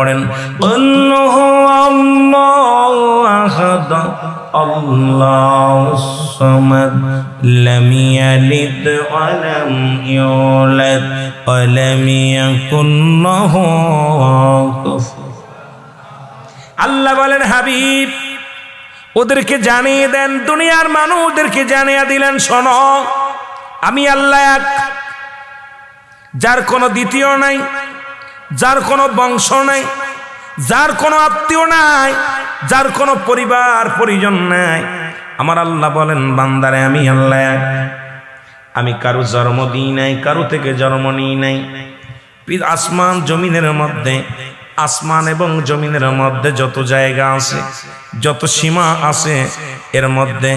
قل هو الله أحد الله الصمد لم يلد ولم يولد ولم يكن له كفوا আল্লাহ বলেন হাবিব ওদেরকে জানিয়ে দেন, দুনিয়ার মানুষদেরকে জানিয়ে দিলেন, শোনো আমি আল্লাহ এক, যার কোনো দ্বিতীয় নাই, যার কোনো বংশ নাই, যার কোনো আত্মীয় নাই, যার কোনো পরিবার পরিজন নাই। আমার আল্লাহ বলেন বান্দারে আমি আল্লাহ এক, আমি কারো জন্ম দিই নাই, কারো থেকে জন্ম নিই নাই। আসমান জমিনের মধ্যে, আসমান এবং জমিনের মধ্যে যত জায়গা আছে, যত সীমা আছে, এর মধ্যে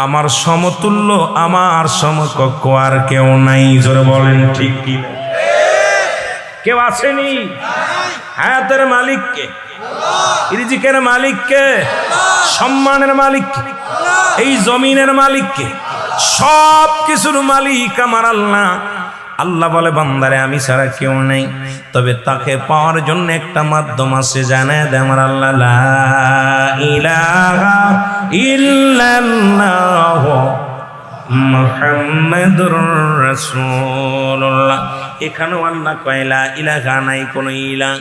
আমার সমতুল্য, আমার সমকক্ষ আর কেউ নাই। জোরে বলেন ঠিক কি? কেউ আসেনি। হায়াতের মালিক কে? রিজিকের মালিক কে? সম্মানের মালিক কে? এই জমিনের মালিক কে? সব কিছুর মালিক আমার আল্লাহ। আল্লাহ বলে বান্দারে আমি ছাড়া কেউ নেই, তবে তাকে পাওয়ার জন্য একটা মাধ্যম আছে, জানায় দে আমার আল্লাহ লা ইলাহা ইল্লাল্লাহ মুহাম্মাদুর রাসূলুল্লাহ। এখানেও আল্লাহ কয় লা ইলাহা, নাই কোনো ইলাহ,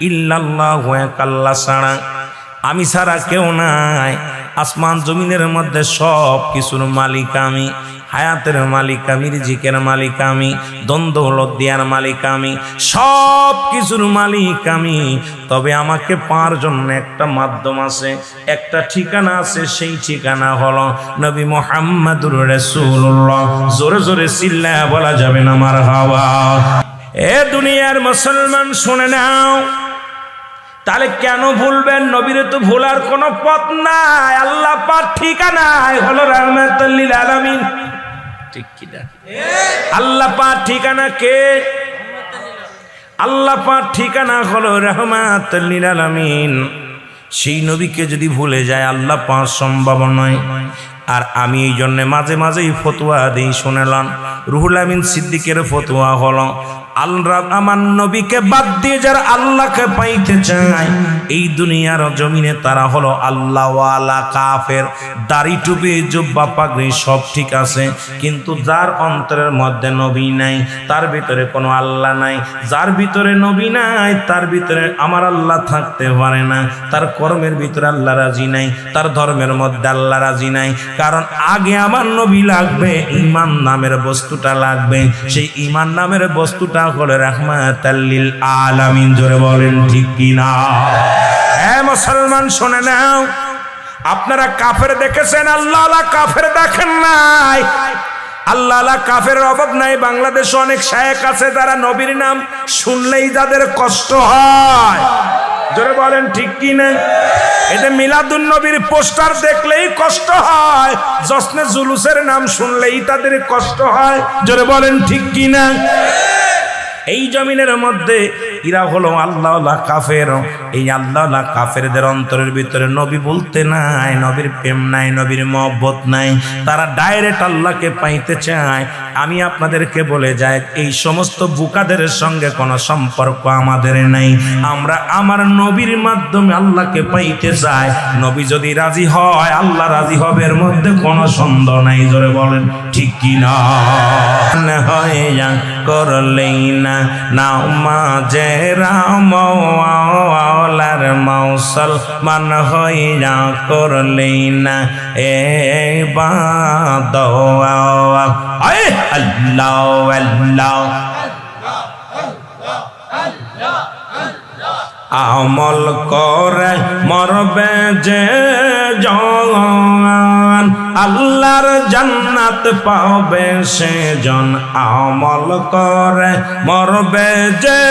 ইল্লাল্লাহু এক আল্লাহ ছাড়া, আমি ছাড়া কেউ নাই। আসমান জমিনের মধ্যে সব কিছুর মালিক আমি, হায়াতের মালিক আমি, রিজিকের মালিক আমি, দ্বন্দ্ব লদ্দিয়ার মালিক আমি, সব কিছুর মালিক আমি। তবে আমাকে পাওয়ার জন্য একটা মাধ্যম আছে, একটা ঠিকানা আছে, সেই ঠিকানা হলো নবী মুহাম্মদুর রাসূলুল্লাহ। জোরে জোরে চিল্লায়া বলা যাবে না মারহাবা। এ দুনিয়ার মুসলমান শুনে নাও, তাহলে কেন ভুলবেন? নবীরে তো ভোলার কোনো পথ নাই। আল্লাহ পাক ঠিকানায় হলো রাহমাতুল লিল আলামিন। ঠিক কি না? আল্লাহ পাক ঠিকানা কে? আল্লাহ পাক ঠিকানা হলো রাহমাতুল লিল আলামিন। সেই নবীকে যদি ভুলে যায় আল্লাহ পাক সম্ভব নয়। আর আমি এই জন্য মাঝে মাঝেই ফতোয়া দিই, শুনেলাম রুহুল আমিন সিদ্দিকের ফতোয়া হলো আল্লাহ আমার নবীকে বাদ দিয়ে যারা আল্লাহকে পাইতে চায় এই দুনিয়ার জমিনে তারা হলো আল্লাহওয়ালা কাফের। দাড়ি টুপি জুব্বা পাগড়ি সব ঠিক আছে, কিন্তু যার অন্তরের মধ্যে নবী নাই, তার ভিতরে কোনো আল্লাহ নাই, যার ভিতরে নবী নাই তার ভিতরে আমার আল্লাহ থাকতে পারে না। তার কর্মের ভিতরে আল্লাহ রাজি নাই, তার ধর্মের মধ্যে আল্লাহ রাজি নাই। কারণ আগে আমার নবী লাগবে, ঈমান নামের বস্তুটা লাগবে। সেই ঈমান নামের বস্তুটা হলো রাহমাতাল লিল আলামিন। জোরে বলেন ঠিক কি না? হ্যাঁ মুসলমান শুনে নাও, আপনারা কাফের দেখেছেন, আল্লাহ কাফের দেখেন নাই। আল্লাহ কাফের অভাব নাই। বাংলাদেশে অনেক শায়েখ আছে যারা নবীর নাম শুনলেই যাদের কষ্ট হয়। জোরে বলেন ঠিক কি না? এটা মিলাদুন নবীর পোস্টার দেখলেই কষ্ট হয়, জশ্নে জুলুসের নাম শুনলেই তাদের কষ্ট হয়। জোরে বলেন ঠিক কি না? এই জমিনের মধ্যে এরা হলো আল্লাহওয়ালা কাফের। এই আল্লাহওয়ালা কাফেরদের অন্তরের ভিতরে নবী বলতে নাই, নবীর প্রেম নাই, নবীর মহব্বত নাই। তারা ডাইরেক্ট আল্লাহকে পাইতে চায়। আমি আপনাদেরকে বলে যাই, এই সমস্ত বুকাদের সঙ্গে কোনো সম্পর্ক আমাদের নাই। আমরা আমার নবীর মাধ্যমে আল্লাহকে পাইতে চাই। নবী যদি রাজি হয় আল্লাহ রাজি হবে, এর মধ্যে কোনো সন্দেহ নাই। জোরে বলেন ঠিক কি না? হয়ে যান করলেই না নাও মাঝে রামার মৌসল মান হয়ে যা করলেই না এ বাদ আল্লাহ আল্লাহ আমল করে মরবে যে জন আল্লাহর জান্নাত পাবে সে জন। আমল করে মরবে যে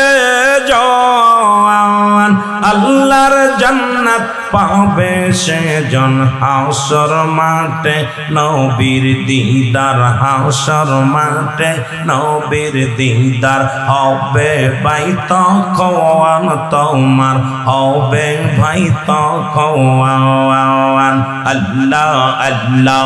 জন আল্লাহর জান্নাত পাবে সে জন। হাওসর মাঠে নবীর দিদার, হাওসর মাঠে নবীর দিদার হবে ভাই তখন তোমার, হবে ভাই তখন। আল্লাহ আল্লাহ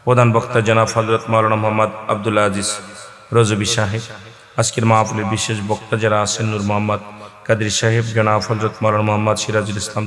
প্রধান বক্তা জনাব হযরত মাওলানা মোহাম্মদ আব্দুল আজিজ রজবী সাহেব। আজকের মাহফিলের বিশেষ বক্তা যারা আছেন নূর মোহাম্মদ কাদের সাহেব, জনাব হযরত মাওলানা মোহাম্মদ সিরাজুল ইসলাম